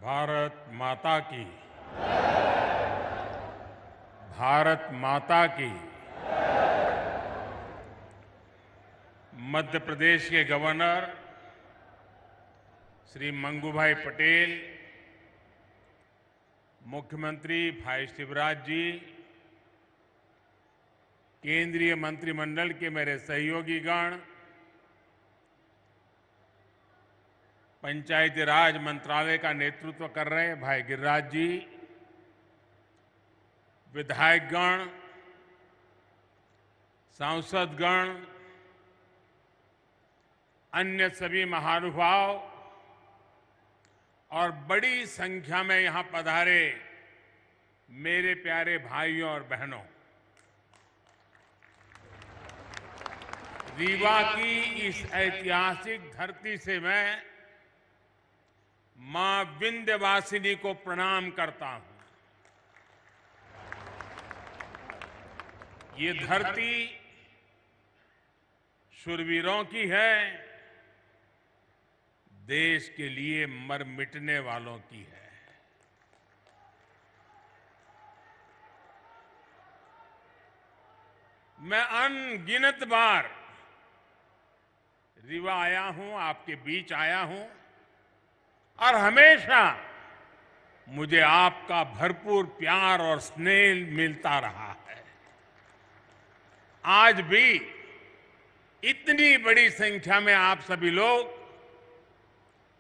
भारत माता की। भारत माता की। मध्य प्रदेश के गवर्नर श्री मंगूभाई पटेल, मुख्यमंत्री भाई शिवराज जी, केंद्रीय मंत्रिमंडल के मेरे सहयोगीगण, पंचायती राज मंत्रालय का नेतृत्व कर रहे भाई गिरिराज जी, विधायकगण, सांसदगण, अन्य सभी महानुभाव और बड़ी संख्या में यहां पधारे मेरे प्यारे भाइयों और बहनों, रीवा की इस ऐतिहासिक धरती से मैं मां विंध्यवासिनी को प्रणाम करता हूं। ये धरती शूरवीरों की है, देश के लिए मर मिटने वालों की है। मैं अनगिनत बार रीवा आया हूं, आपके बीच आया हूं और हमेशा मुझे आपका भरपूर प्यार और स्नेह मिलता रहा है। आज भी इतनी बड़ी संख्या में आप सभी लोग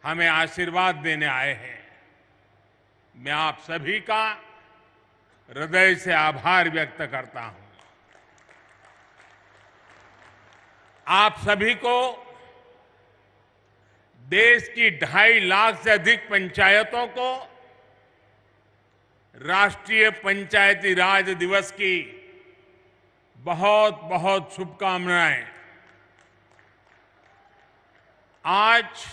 हमें आशीर्वाद देने आए हैं। मैं आप सभी का हृदय से आभार व्यक्त करता हूं। आप सभी को देश की 2.5 लाख से अधिक पंचायतों को राष्ट्रीय पंचायती राज दिवस की बहुत बहुत शुभकामनाएं। आज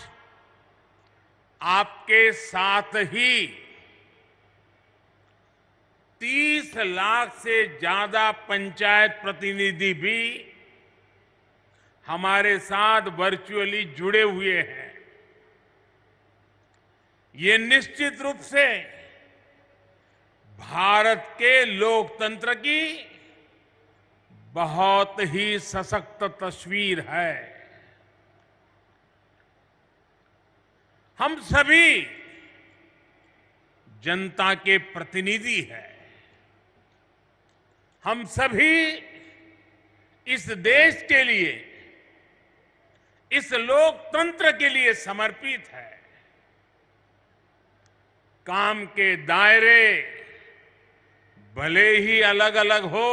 आपके साथ ही 30 लाख से ज्यादा पंचायत प्रतिनिधि भी हमारे साथ वर्चुअली जुड़े हुए हैं। ये निश्चित रूप से भारत के लोकतंत्र की बहुत ही सशक्त तस्वीर है। हम सभी जनता के प्रतिनिधि हैं। हम सभी इस देश के लिए, इस लोकतंत्र के लिए समर्पित है। काम के दायरे भले ही अलग अलग हो,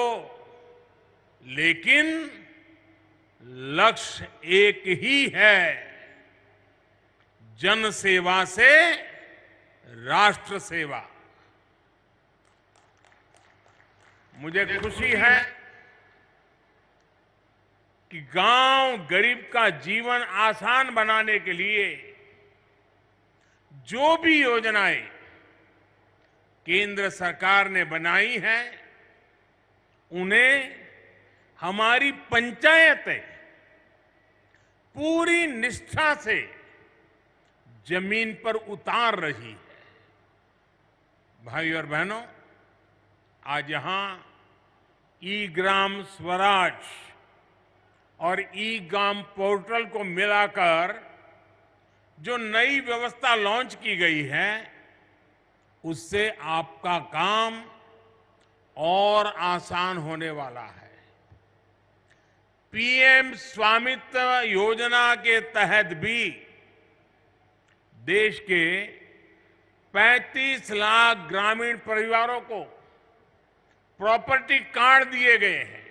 लेकिन लक्ष्य एक ही है, जन सेवा से राष्ट्र सेवा। मुझे खुशी है कि गांव गरीब का जीवन आसान बनाने के लिए जो भी योजनाएं केंद्र सरकार ने बनाई हैं, उन्हें हमारी पंचायतें पूरी निष्ठा से जमीन पर उतार रही है। भाई और बहनों, आज यहां ई ग्राम स्वराज और ई ग्राम पोर्टल को मिलाकर जो नई व्यवस्था लॉन्च की गई है, उससे आपका काम और आसान होने वाला है। पीएम स्वामित्व योजना के तहत भी देश के 35 लाख ग्रामीण परिवारों को प्रॉपर्टी कार्ड दिए गए हैं।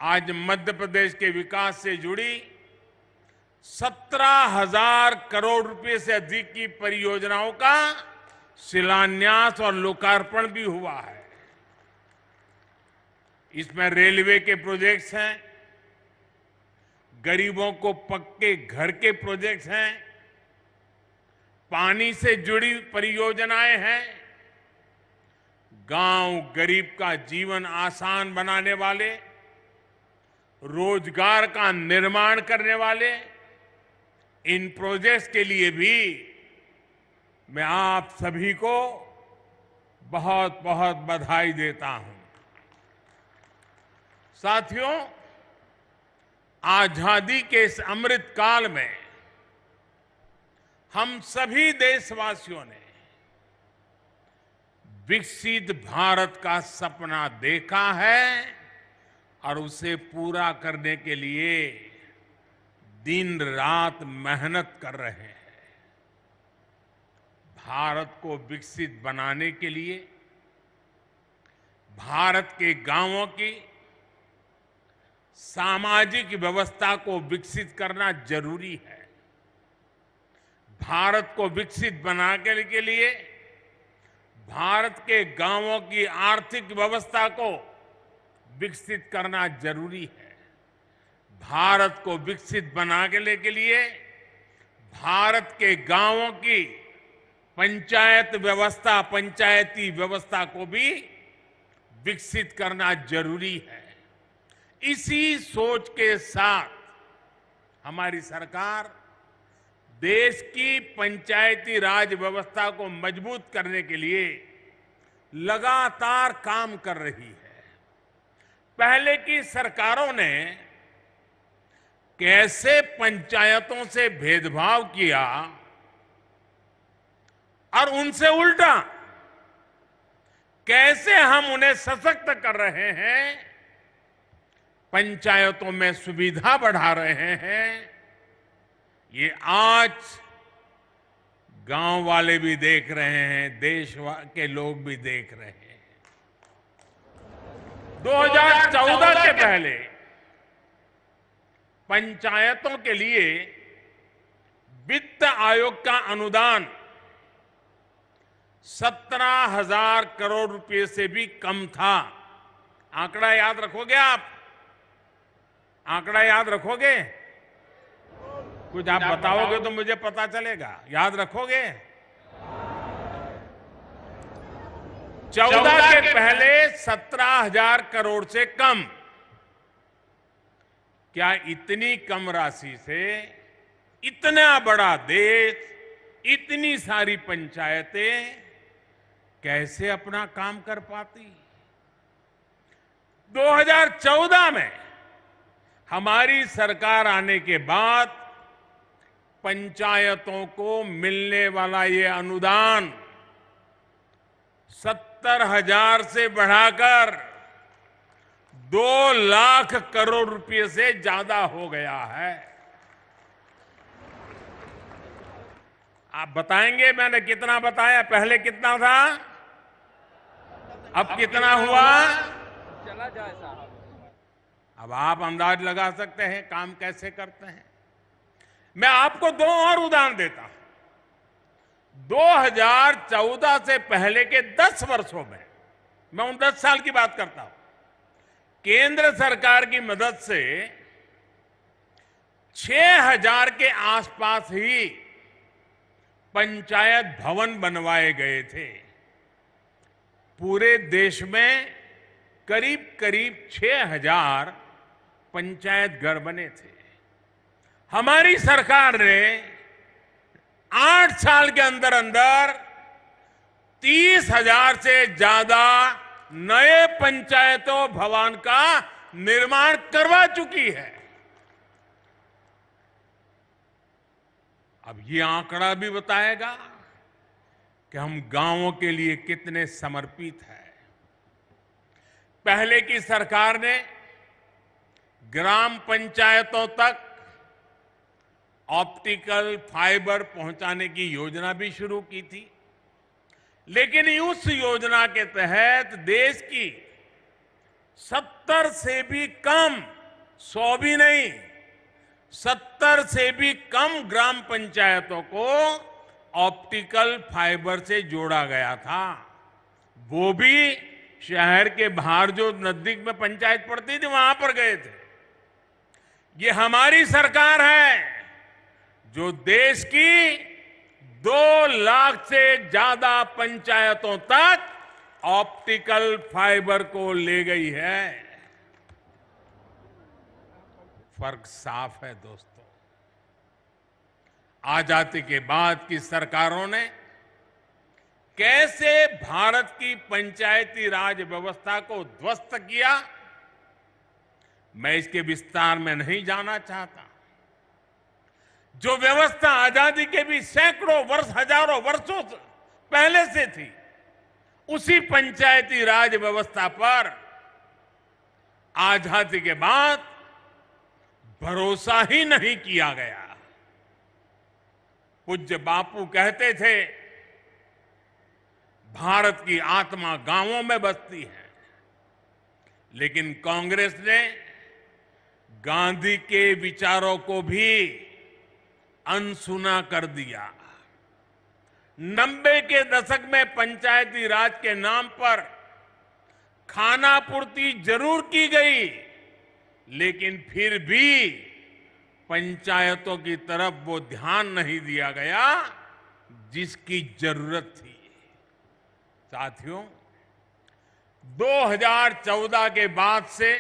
आज मध्य प्रदेश के विकास से जुड़ी 17,000 करोड़ रुपए से अधिक की परियोजनाओं का शिलान्यास और लोकार्पण भी हुआ है। इसमें रेलवे के प्रोजेक्ट्स हैं, गरीबों को पक्के घर के प्रोजेक्ट्स हैं, पानी से जुड़ी परियोजनाएं हैं, गांव गरीब का जीवन आसान बनाने वाले, रोजगार का निर्माण करने वाले इन प्रोजेक्ट्स के लिए भी मैं आप सभी को बहुत बहुत बधाई देता हूं। साथियों, आजादी के इस अमृत काल में हम सभी देशवासियों ने विकसित भारत का सपना देखा है और उसे पूरा करने के लिए दिन रात मेहनत कर रहे हैं। भारत को विकसित बनाने के लिए भारत के गांवों की सामाजिक व्यवस्था को विकसित करना जरूरी है। भारत को विकसित बनाने के लिए भारत के गांवों की आर्थिक व्यवस्था को विकसित करना जरूरी है। भारत को विकसित बनाने के लिए भारत के गांवों की पंचायती व्यवस्था को भी विकसित करना जरूरी है। इसी सोच के साथ हमारी सरकार देश की पंचायती राज व्यवस्था को मजबूत करने के लिए लगातार काम कर रही है। पहले की सरकारों ने कैसे पंचायतों से भेदभाव किया और उनसे उल्टा कैसे हम उन्हें सशक्त कर रहे हैं, पंचायतों में सुविधा बढ़ा रहे हैं, ये आज गांव वाले भी देख रहे हैं, देश के लोग भी देख रहे हैं। 2014 के पहले पंचायतों के लिए वित्त आयोग का अनुदान 17,000 करोड़ रुपए से भी कम था। आंकड़ा याद रखोगे आप? आंकड़ा याद रखोगे? कुछ आप बताओगे तो मुझे पता चलेगा। याद रखोगे? 14 के पहले 17,000 करोड़ से कम। क्या इतनी कम राशि से इतना बड़ा देश, इतनी सारी पंचायतें कैसे अपना काम कर पाती? 2014 में हमारी सरकार आने के बाद पंचायतों को मिलने वाला ये अनुदान 70,000 से बढ़ाकर 2 लाख करोड़ रुपए से ज्यादा हो गया है। आप बताएंगे मैंने कितना बताया? पहले कितना था, अब कितना हुआ? चला जाए साहब। अब आप अंदाज लगा सकते हैं काम कैसे करते हैं। मैं आपको 2 और उदाहरण देता हूं। 2014 से पहले के 10 वर्षों में, मैं उन 10 साल की बात करता हूं, केंद्र सरकार की मदद से 6,000 के आसपास ही पंचायत भवन बनवाए गए थे। पूरे देश में करीब करीब 6,000 पंचायत घर बने थे। हमारी सरकार ने 8 साल के अंदर अंदर 30,000 से ज्यादा नए पंचायतों भवन का निर्माण करवा चुकी है। अब ये आंकड़ा भी बताएगा कि हम गांवों के लिए कितने समर्पित हैं। पहले की सरकार ने ग्राम पंचायतों तक ऑप्टिकल फाइबर पहुंचाने की योजना भी शुरू की थी, लेकिन उस योजना के तहत देश की 70 से भी कम, 100 भी नहीं, 70 से भी कम ग्राम पंचायतों को ऑप्टिकल फाइबर से जोड़ा गया था। वो भी शहर के बाहर जो नजदीक में पंचायत पड़ती थी वहां पर गए थे। ये हमारी सरकार है जो देश की 2 लाख से ज्यादा पंचायतों तक ऑप्टिकल फाइबर को ले गई है। फर्क साफ है दोस्तों। आजादी के बाद की सरकारों ने कैसे भारत की पंचायती राज व्यवस्था को ध्वस्त किया, मैं इसके विस्तार में नहीं जाना चाहता। जो व्यवस्था आजादी के भी सैकड़ों वर्ष, हजारों वर्षों पहले से थी, उसी पंचायती राज व्यवस्था पर आजादी के बाद भरोसा ही नहीं किया गया। पूज्य बापू कहते थे, भारत की आत्मा गांवों में बसती है, लेकिन कांग्रेस ने गांधी के विचारों को भी अनसुना कर दिया। 90 के दशक में पंचायती राज के नाम पर खानापूर्ति जरूर की गई, लेकिन फिर भी पंचायतों की तरफ वो ध्यान नहीं दिया गया जिसकी जरूरत थी। साथियों, 2014 के बाद से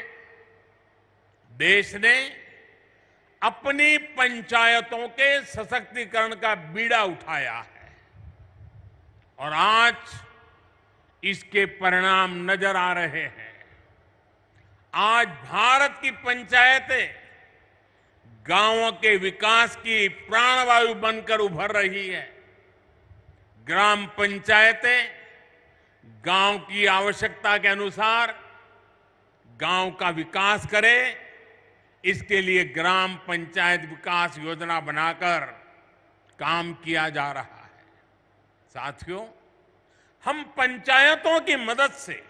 देश ने अपनी पंचायतों के सशक्तिकरण का बीड़ा उठाया है और आज इसके परिणाम नजर आ रहे हैं। आज भारत की पंचायतें गांवों के विकास की प्राणवायु बनकर उभर रही है। ग्राम पंचायतें गांव की आवश्यकता के अनुसार गांव का विकास करें, इसके लिए ग्राम पंचायत विकास योजना बनाकर काम किया जा रहा है। साथियों, हम पंचायतों की मदद से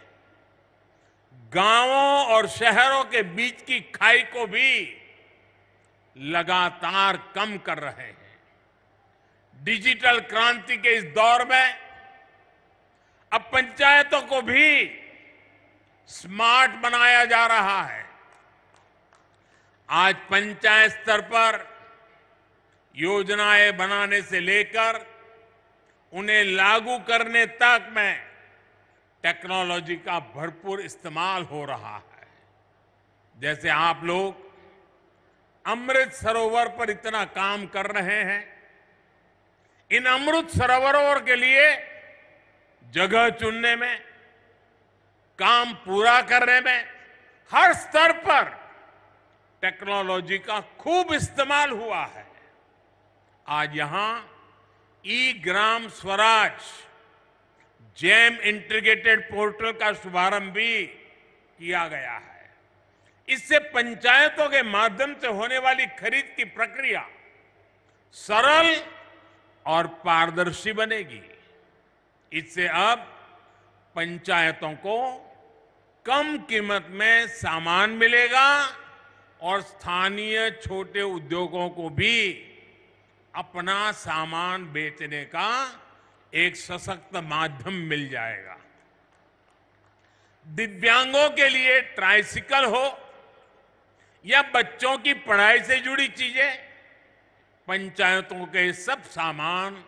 गांवों और शहरों के बीच की खाई को भी लगातार कम कर रहे हैं। डिजिटल क्रांति के इस दौर में अब पंचायतों को भी स्मार्ट बनाया जा रहा है। आज पंचायत स्तर पर योजनाएं बनाने से लेकर उन्हें लागू करने तक में टेक्नोलॉजी का भरपूर इस्तेमाल हो रहा है। जैसे आप लोग अमृत सरोवर पर इतना काम कर रहे हैं, इन अमृत सरोवरों के लिए जगह चुनने में, काम पूरा करने में हर स्तर पर टेक्नोलॉजी का खूब इस्तेमाल हुआ है। आज यहां ई Gram Swaraj jam integrated portal का शुभारंभ भी किया गया है। इससे पंचायतों के माध्यम से होने वाली खरीद की प्रक्रिया सरल और पारदर्शी बनेगी। इससे अब पंचायतों को कम कीमत में सामान मिलेगा और स्थानीय छोटे उद्योगों को भी अपना सामान बेचने का एक सशक्त माध्यम मिल जाएगा। दिव्यांगों के लिए ट्राइसिकल हो या बच्चों की पढ़ाई से जुड़ी चीजें, पंचायतों के सब सामान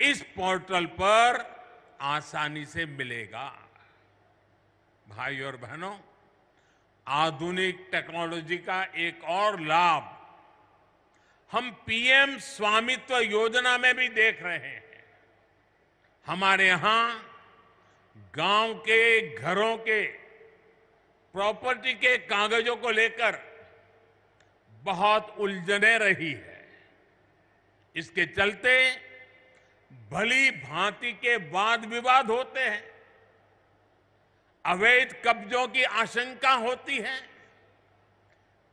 इस पोर्टल पर आसानी से मिलेगा। भाई और बहनों, आधुनिक टेक्नोलॉजी का एक और लाभ हम पीएम स्वामित्व योजना में भी देख रहे हैं। हमारे यहां गांव के घरों के प्रॉपर्टी के कागजों को लेकर बहुत उलझने रही है। इसके चलते भली भांति के वाद विवाद होते हैं, अवैध कब्जों की आशंका होती है।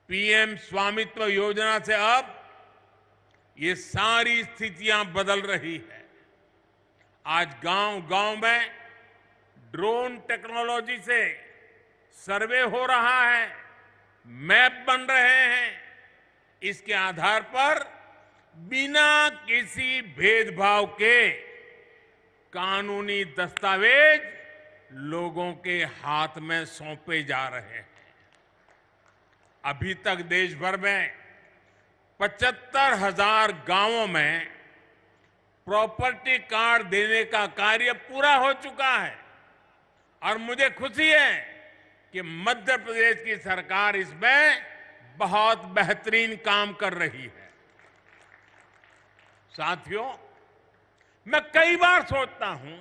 पीएम स्वामित्व योजना से अब ये सारी स्थितियां बदल रही है। आज गांव-गांव में ड्रोन टेक्नोलॉजी से सर्वे हो रहा है, मैप बन रहे हैं। इसके आधार पर बिना किसी भेदभाव के कानूनी दस्तावेज लोगों के हाथ में सौंपे जा रहे हैं। अभी तक देश भर में 75,000 गांवों में प्रॉपर्टी कार्ड देने का कार्य पूरा हो चुका है और मुझे खुशी है कि मध्य प्रदेश की सरकार इसमें बहुत बेहतरीन काम कर रही है। साथियों, मैं कई बार सोचता हूं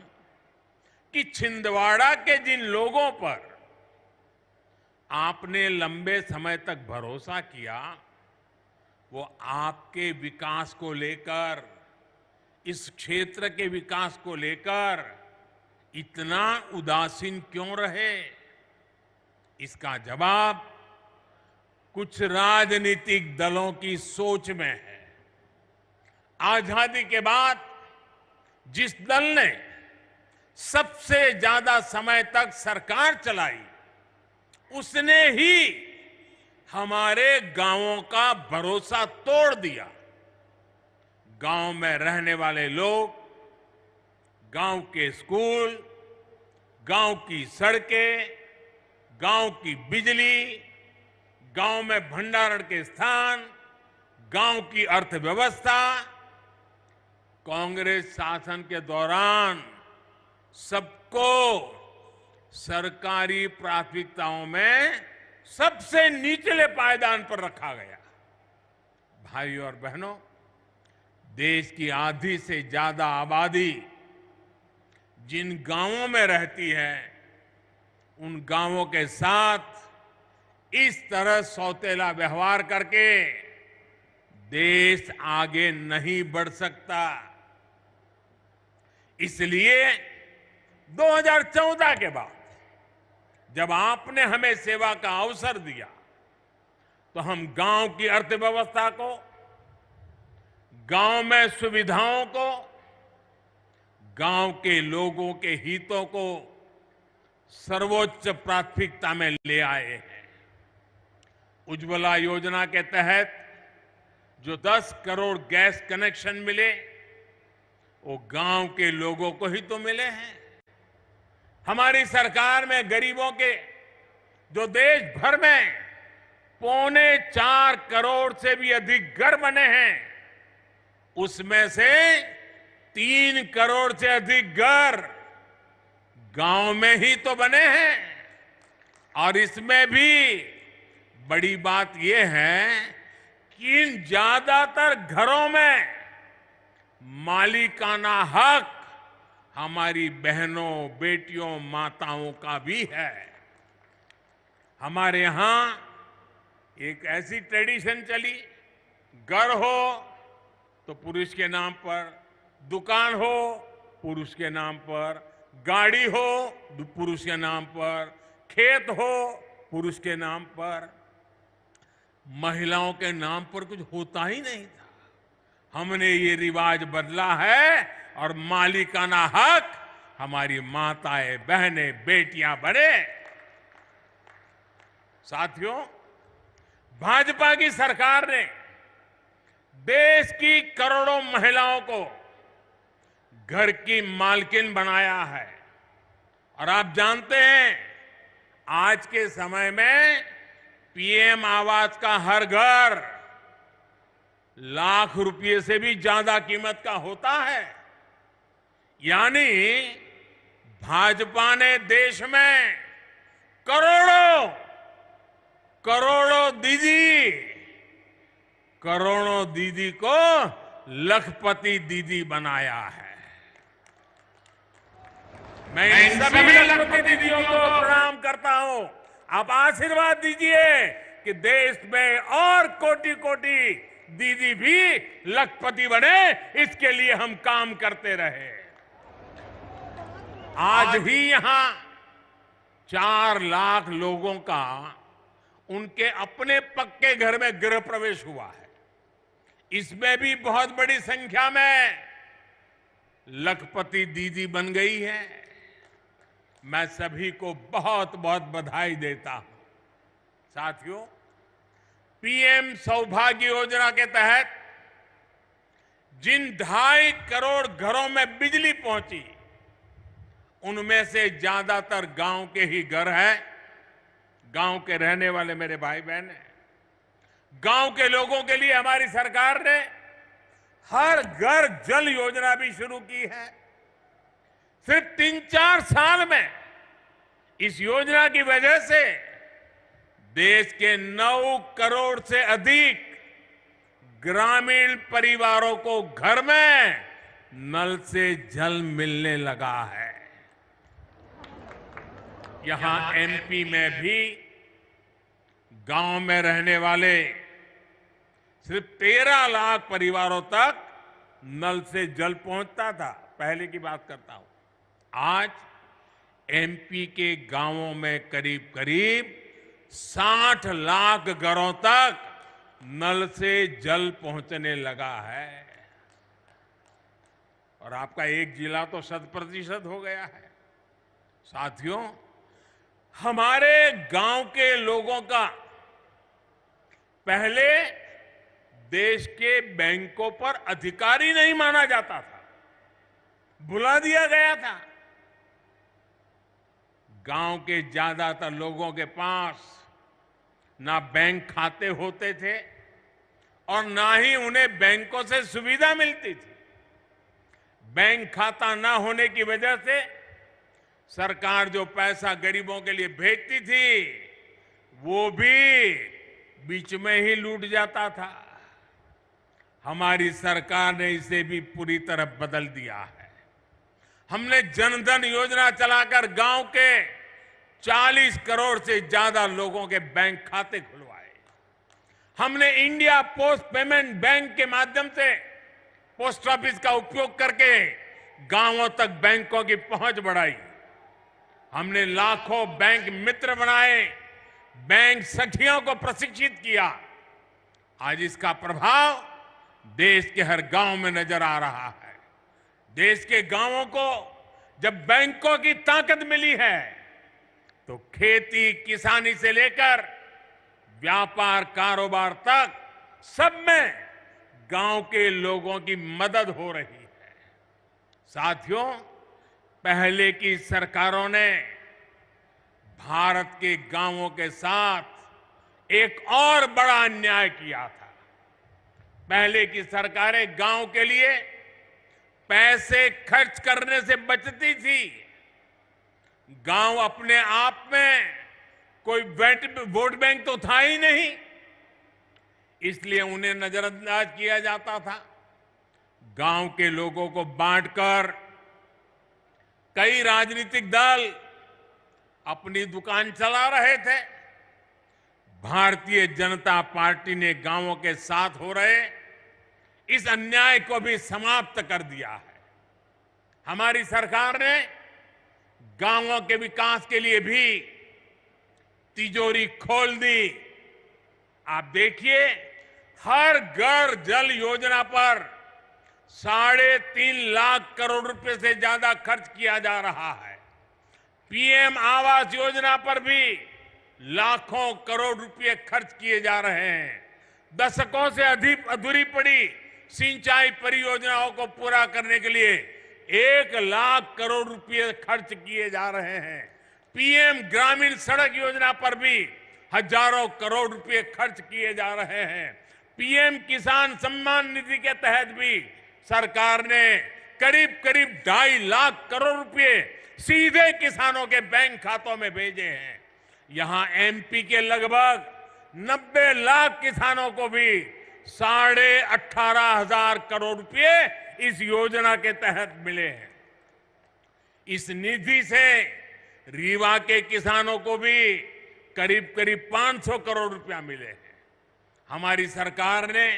कि छिंदवाड़ा के जिन लोगों पर आपने लंबे समय तक भरोसा किया, वो आपके विकास को लेकर, इस क्षेत्र के विकास को लेकर इतना उदासीन क्यों रहे? इसका जवाब कुछ राजनीतिक दलों की सोच में है। आजादी के बाद जिस दल ने सबसे ज्यादा समय तक सरकार चलाई, उसने ही हमारे गांवों का भरोसा तोड़ दिया। गांव में रहने वाले लोग, गांव के स्कूल, गांव की सड़कें, गांव की बिजली, गांव में भंडारण के स्थान, गांव की अर्थव्यवस्था कांग्रेस शासन के दौरान सबको सरकारी प्राथमिकताओं में सबसे निचले पायदान पर रखा गया। भाइयों और बहनों, देश की आधी से ज्यादा आबादी जिन गांवों में रहती है, उन गांवों के साथ इस तरह सौतेला व्यवहार करके देश आगे नहीं बढ़ सकता। इसलिए 2014 के बाद जब आपने हमें सेवा का अवसर दिया, तो हम गांव की अर्थव्यवस्था को, गांव में सुविधाओं को, गांव के लोगों के हितों को सर्वोच्च प्राथमिकता में ले आए हैं। उज्ज्वला योजना के तहत जो 10 करोड़ गैस कनेक्शन मिले, वो गांव के लोगों को ही तो मिले हैं। हमारी सरकार में गरीबों के जो देश भर में 4.25 करोड़ से भी अधिक घर बने हैं, उसमें से 3 करोड़ से अधिक घर गांव में ही तो बने हैं। और इसमें भी बड़ी बात यह है कि इन ज्यादातर घरों में मालिकाना हक हमारी बहनों, बेटियों, माताओं का भी है। हमारे यहां एक ऐसी ट्रेडिशन चली, घर हो तो पुरुष के नाम पर, दुकान हो पुरुष के नाम पर, गाड़ी हो पुरुष के नाम पर, खेत हो पुरुष के नाम पर, महिलाओं के नाम पर कुछ होता ही नहीं था। हमने ये रिवाज बदला है और मालिकाना हक हमारी माताएं, बहनें, बेटियां बने। साथियों, भाजपा की सरकार ने देश की करोड़ों महिलाओं को घर की मालकिन बनाया है। और आप जानते हैं, आज के समय में पीएम आवास का हर घर लाख रुपए से भी ज्यादा कीमत का होता है। यानी भाजपा ने देश में करोड़ों दीदी को लखपति दीदी बनाया है। मैं इन सभी लखपति दीदियों को प्रणाम करता हूं। आप आशीर्वाद दीजिए कि देश में और कोटि-कोटि दीदी भी लखपति बने, इसके लिए हम काम करते रहे। आज ही यहां 4 लाख लोगों का उनके अपने पक्के घर में गृह प्रवेश हुआ है। इसमें भी बहुत बड़ी संख्या में लखपति दीदी बन गई है। मैं सभी को बहुत बहुत बधाई देता हूं। साथियों, पीएम सौभाग्य योजना के तहत जिन 2.5 करोड़ घरों में बिजली पहुंची, उनमें से ज्यादातर गांव के ही घर हैं। गांव के रहने वाले मेरे भाई बहन हैं। गांव के लोगों के लिए हमारी सरकार ने हर घर जल योजना भी शुरू की है। सिर्फ 3-4 साल में इस योजना की वजह से देश के 9 करोड़ से अधिक ग्रामीण परिवारों को घर में नल से जल मिलने लगा है। यहां एमपी में भी गांव में रहने वाले सिर्फ 13 लाख परिवारों तक नल से जल पहुंचता था। पहले की बात करता हूं। आज एमपी के गांवों में करीब करीब 60 लाख घरों तक नल से जल पहुंचने लगा है और आपका एक जिला तो 100% हो गया है। साथियों, हमारे गांव के लोगों का पहले देश के बैंकों पर अधिकार ही नहीं माना जाता था, भुला दिया गया था। गांव के ज्यादातर लोगों के पास ना बैंक खाते होते थे और ना ही उन्हें बैंकों से सुविधा मिलती थी। बैंक खाता ना होने की वजह से सरकार जो पैसा गरीबों के लिए भेजती थी वो भी बीच में ही लूट जाता था। हमारी सरकार ने इसे भी पूरी तरह बदल दिया है। हमने जनधन योजना चलाकर गांव के 40 करोड़ से ज्यादा लोगों के बैंक खाते खुलवाए। हमने इंडिया पोस्ट पेमेंट बैंक के माध्यम से पोस्ट ऑफिस का उपयोग करके गांवों तक बैंकों की पहुंच बढ़ाई। हमने लाखों बैंक मित्र बनाए, बैंक सखियों को प्रशिक्षित किया। आज इसका प्रभाव देश के हर गांव में नजर आ रहा है। देश के गांवों को जब बैंकों की ताकत मिली है तो खेती किसानी से लेकर व्यापार कारोबार तक सब में गांव के लोगों की मदद हो रही है। साथियों, पहले की सरकारों ने भारत के गांवों के साथ एक और बड़ा अन्याय किया था। पहले की सरकारें गांव के लिए पैसे खर्च करने से बचती थी। गांव अपने आप में कोई वोट बैंक तो था ही नहीं, इसलिए उन्हें नजरअंदाज किया जाता था। गांव के लोगों को बांटकर कई राजनीतिक दल अपनी दुकान चला रहे थे। भारतीय जनता पार्टी ने गांवों के साथ हो रहे इस अन्याय को भी समाप्त कर दिया है। हमारी सरकार ने गांवों के विकास के लिए भी तिजोरी खोल दी। आप देखिए, हर घर जल योजना पर 3.5 लाख करोड़ रुपए से ज्यादा खर्च किया जा रहा है। पीएम आवास योजना पर भी लाखों करोड़ रुपए खर्च किए जा रहे हैं। दशकों से अधिक अधूरी पड़ी सिंचाई परियोजनाओं को पूरा करने के लिए 1 लाख करोड़ रुपए खर्च किए जा रहे हैं। पीएम ग्रामीण सड़क योजना पर भी हजारों करोड़ रुपए खर्च किए जा रहे हैं। पीएम किसान सम्मान निधि के तहत भी सरकार ने करीब करीब 2.5 लाख करोड़ रुपए सीधे किसानों के बैंक खातों में भेजे हैं। यहां एमपी के लगभग 90 लाख किसानों को भी 18,500 करोड़ रुपए इस योजना के तहत मिले हैं। इस निधि से रीवा के किसानों को भी करीब करीब 500 करोड़ रुपया मिले हैं। हमारी सरकार ने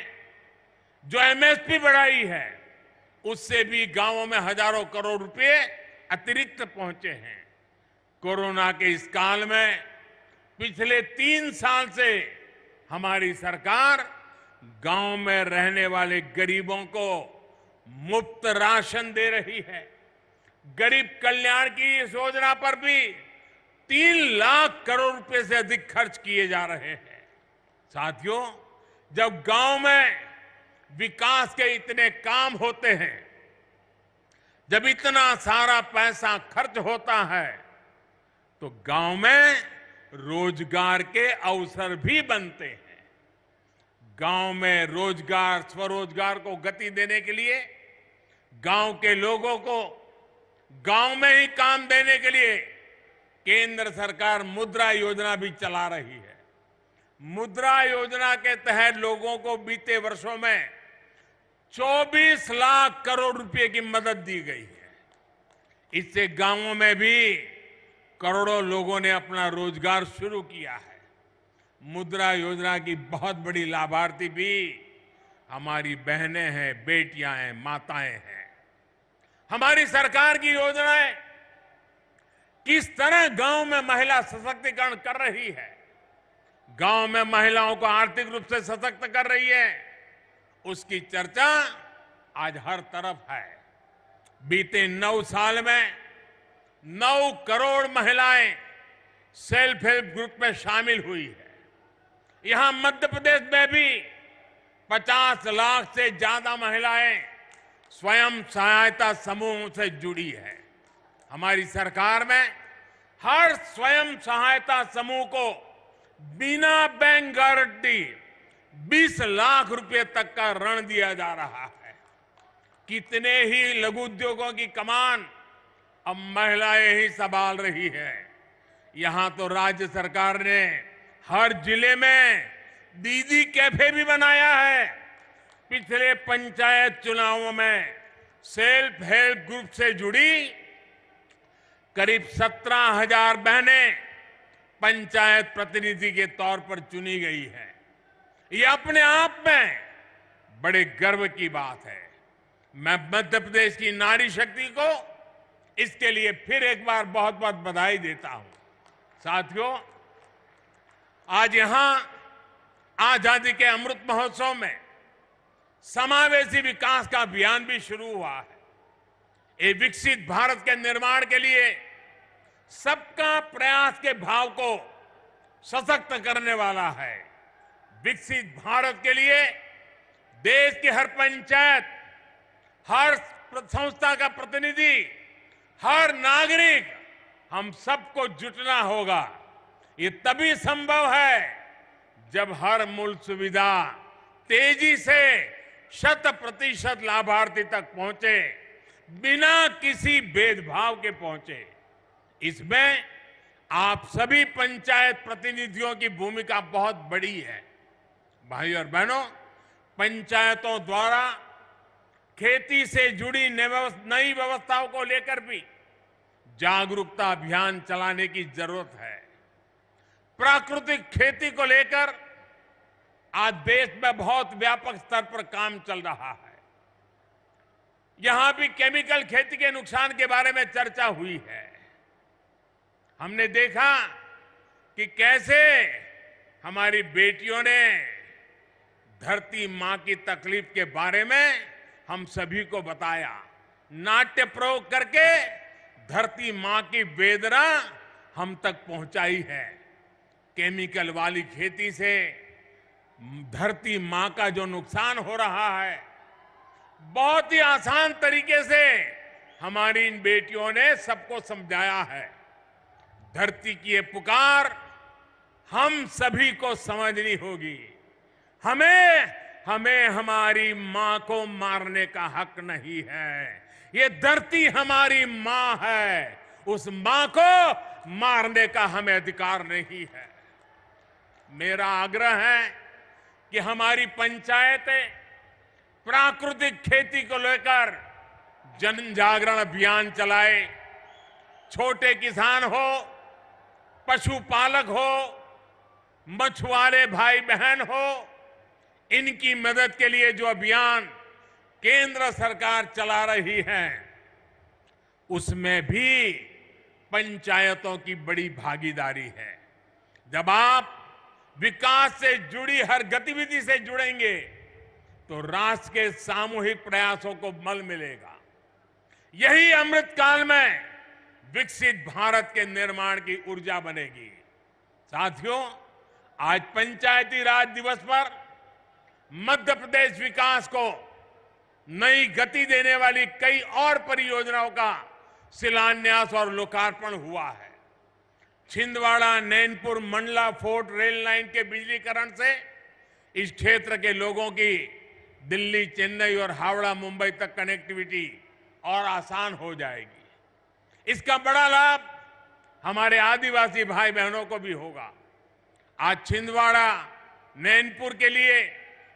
जो एमएसपी बढ़ाई है उससे भी गांवों में हजारों करोड़ रुपए अतिरिक्त पहुंचे हैं। कोरोना के इस काल में पिछले 3 साल से हमारी सरकार गांव में रहने वाले गरीबों को मुफ्त राशन दे रही है। गरीब कल्याण की इस योजना पर भी 3 लाख करोड़ रुपए से अधिक खर्च किए जा रहे हैं। साथियों, जब गांव में विकास के इतने काम होते हैं, जब इतना सारा पैसा खर्च होता है, तो गांव में रोजगार के अवसर भी बनते हैं। गांव में रोजगार, स्वरोजगार को गति देने के लिए, गांव के लोगों को गांव में ही काम देने के लिए केंद्र सरकार मुद्रा योजना भी चला रही है। मुद्रा योजना के तहत लोगों को बीते वर्षों में 24 लाख करोड़ रुपए की मदद दी गई है। इससे गांवों में भी करोड़ों लोगों ने अपना रोजगार शुरू किया है। मुद्रा योजना की बहुत बड़ी लाभार्थी भी हमारी बहनें हैं, बेटियां हैं, माताएं हैं। हमारी सरकार की योजनाएं किस तरह गांव में महिला सशक्तिकरण कर रही है, गांव में महिलाओं को आर्थिक रूप से सशक्त कर रही है, उसकी चर्चा आज हर तरफ है। बीते 9 साल में 9 करोड़ महिलाएं सेल्फ हेल्प ग्रुप में शामिल हुई है। यहां मध्य प्रदेश में भी 50 लाख से ज्यादा महिलाएं स्वयं सहायता समूह से जुड़ी है। हमारी सरकार में हर स्वयं सहायता समूह को बिना बैंक गारंटी 20 लाख रुपए तक का ऋण दिया जा रहा है। कितने ही लघु उद्योगों की कमान अब महिलाएं ही संभाल रही है। यहां तो राज्य सरकार ने हर जिले में दीदी कैफे भी बनाया है। पिछले पंचायत चुनावों में सेल्फ हेल्प ग्रुप से जुड़ी करीब 17,000 बहनें पंचायत प्रतिनिधि के तौर पर चुनी गई है। ये अपने आप में बड़े गर्व की बात है। मैं मध्य प्रदेश की नारी शक्ति को इसके लिए फिर एक बार बहुत बहुत बधाई देता हूं। साथियों, आज यहां आजादी के अमृत महोत्सव में समावेशी विकास का अभियान भी शुरू हुआ है। ये विकसित भारत के निर्माण के लिए सबका प्रयास के भाव को सशक्त करने वाला है। विकसित भारत के लिए देश की हर पंचायत, हर संस्था का प्रतिनिधि, हर नागरिक, हम सबको जुटना होगा। ये तभी संभव है जब हर मूल सुविधा तेजी से 100% लाभार्थी तक पहुंचे, बिना किसी भेदभाव के पहुंचे। इसमें आप सभी पंचायत प्रतिनिधियों की भूमिका बहुत बड़ी है। भाई और बहनों, पंचायतों द्वारा खेती से जुड़ी नई व्यवस्थाओं को लेकर भी जागरूकता अभियान चलाने की जरूरत है। प्राकृतिक खेती को लेकर आज देश में बहुत व्यापक स्तर पर काम चल रहा है। यहां भी केमिकल खेती के नुकसान के बारे में चर्चा हुई है। हमने देखा कि कैसे हमारी बेटियों ने धरती मां की तकलीफ के बारे में हम सभी को बताया। नाट्य प्रयोग करके धरती मां की वेदना हम तक पहुंचाई है। केमिकल वाली खेती से धरती मां का जो नुकसान हो रहा है, बहुत ही आसान तरीके से हमारी इन बेटियों ने सबको समझाया है। धरती की ये पुकार हम सभी को समझनी होगी। हमें हमारी मां को मारने का हक नहीं है। ये धरती हमारी मां है, उस मां को मारने का हमें अधिकार नहीं है। मेरा आग्रह है कि हमारी पंचायतें प्राकृतिक खेती को लेकर जन जागरण अभियान चलाए। छोटे किसान हो, पशुपालक हो, मछुआरे भाई बहन हो, इनकी मदद के लिए जो अभियान केंद्र सरकार चला रही है, उसमें भी पंचायतों की बड़ी भागीदारी है। जब आप विकास से जुड़ी हर गतिविधि से जुड़ेंगे तो राष्ट्र के सामूहिक प्रयासों को बल मिलेगा। यही अमृत काल में विकसित भारत के निर्माण की ऊर्जा बनेगी। साथियों, आज पंचायती राज दिवस पर मध्य प्रदेश विकास को नई गति देने वाली कई और परियोजनाओं का शिलान्यास और लोकार्पण हुआ है। Chhindwara Nainpur Mandla fort rail line के बिजलीकरण से इस क्षेत्र के लोगों की दिल्ली, चेन्नई और हावड़ा, मुंबई तक कनेक्टिविटी और आसान हो जाएगी। इसका बड़ा लाभ हमारे आदिवासी भाई बहनों को भी होगा। आज छिंदवाड़ा नैनपुर के लिए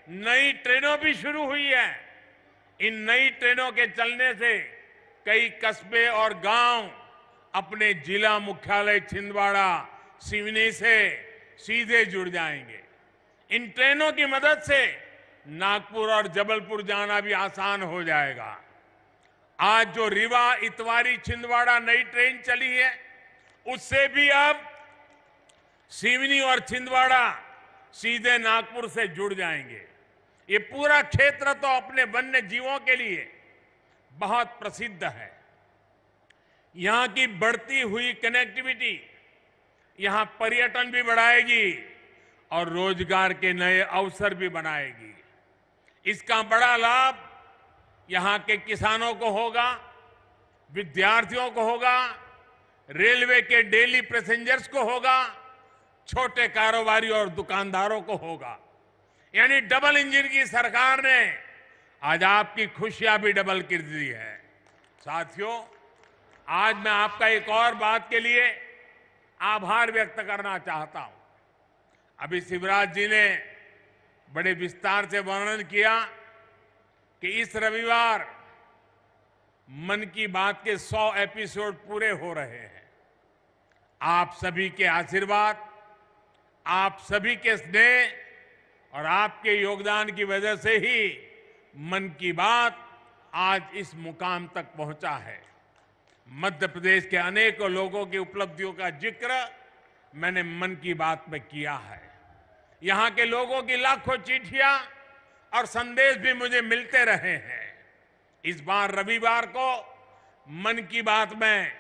नई ट्रेनों भी शुरू हुई है। इन नई ट्रेनों के चलने से कई कस्बे और गांव अपने जिला मुख्यालय छिंदवाड़ा सिवनी से सीधे जुड़ जाएंगे। इन ट्रेनों की मदद से नागपुर और जबलपुर जाना भी आसान हो जाएगा। आज जो रीवा इतवारी छिंदवाड़ा नई ट्रेन चली है, उससे भी अब सिवनी और छिंदवाड़ा सीधे नागपुर से जुड़ जाएंगे। ये पूरा क्षेत्र तो अपने वन्य जीवों के लिए बहुत प्रसिद्ध है। यहां की बढ़ती हुई कनेक्टिविटी यहां पर्यटन भी बढ़ाएगी और रोजगार के नए अवसर भी बनाएगी। इसका बड़ा लाभ यहां के किसानों को होगा, विद्यार्थियों को होगा, रेलवे के डेली पैसेंजर्स को होगा, छोटे कारोबारी और दुकानदारों को होगा। यानी डबल इंजन की सरकार ने आज आपकी खुशियां भी डबल कर दी है। साथियों, आज मैं आपका एक और बात के लिए आभार व्यक्त करना चाहता हूं। अभी शिवराज जी ने बड़े विस्तार से वर्णन किया कि इस रविवार मन की बात के 100 एपिसोड पूरे हो रहे हैं। आप सभी के आशीर्वाद, आप सभी के स्नेह और आपके योगदान की वजह से ही मन की बात आज इस मुकाम तक पहुंचा है। मध्य प्रदेश के अनेकों लोगों की उपलब्धियों का जिक्र मैंने मन की बात में किया है। यहां के लोगों की लाखों चिट्ठियां और संदेश भी मुझे मिलते रहे हैं। इस बार रविवार को मन की बात में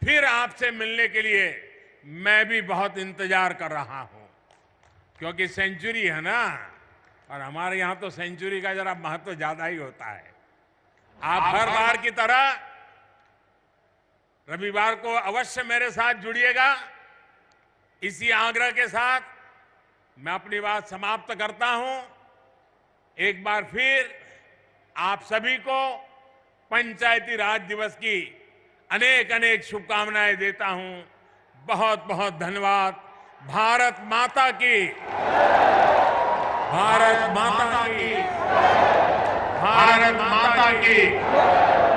फिर आपसे मिलने के लिए मैं भी बहुत इंतजार कर रहा हूं, क्योंकि सेंचुरी है ना, और हमारे यहां तो सेंचुरी का जरा महत्व ज्यादा ही होता है। आप हर बार की तरह रविवार को अवश्य मेरे साथ जुड़िएगा। इसी आग्रह के साथ मैं अपनी बात समाप्त करता हूं। एक बार फिर आप सभी को पंचायती राज दिवस की अनेक अनेक शुभकामनाएं देता हूं। बहुत बहुत धन्यवाद। भारत माता की, भारत माता की, भारत माता की।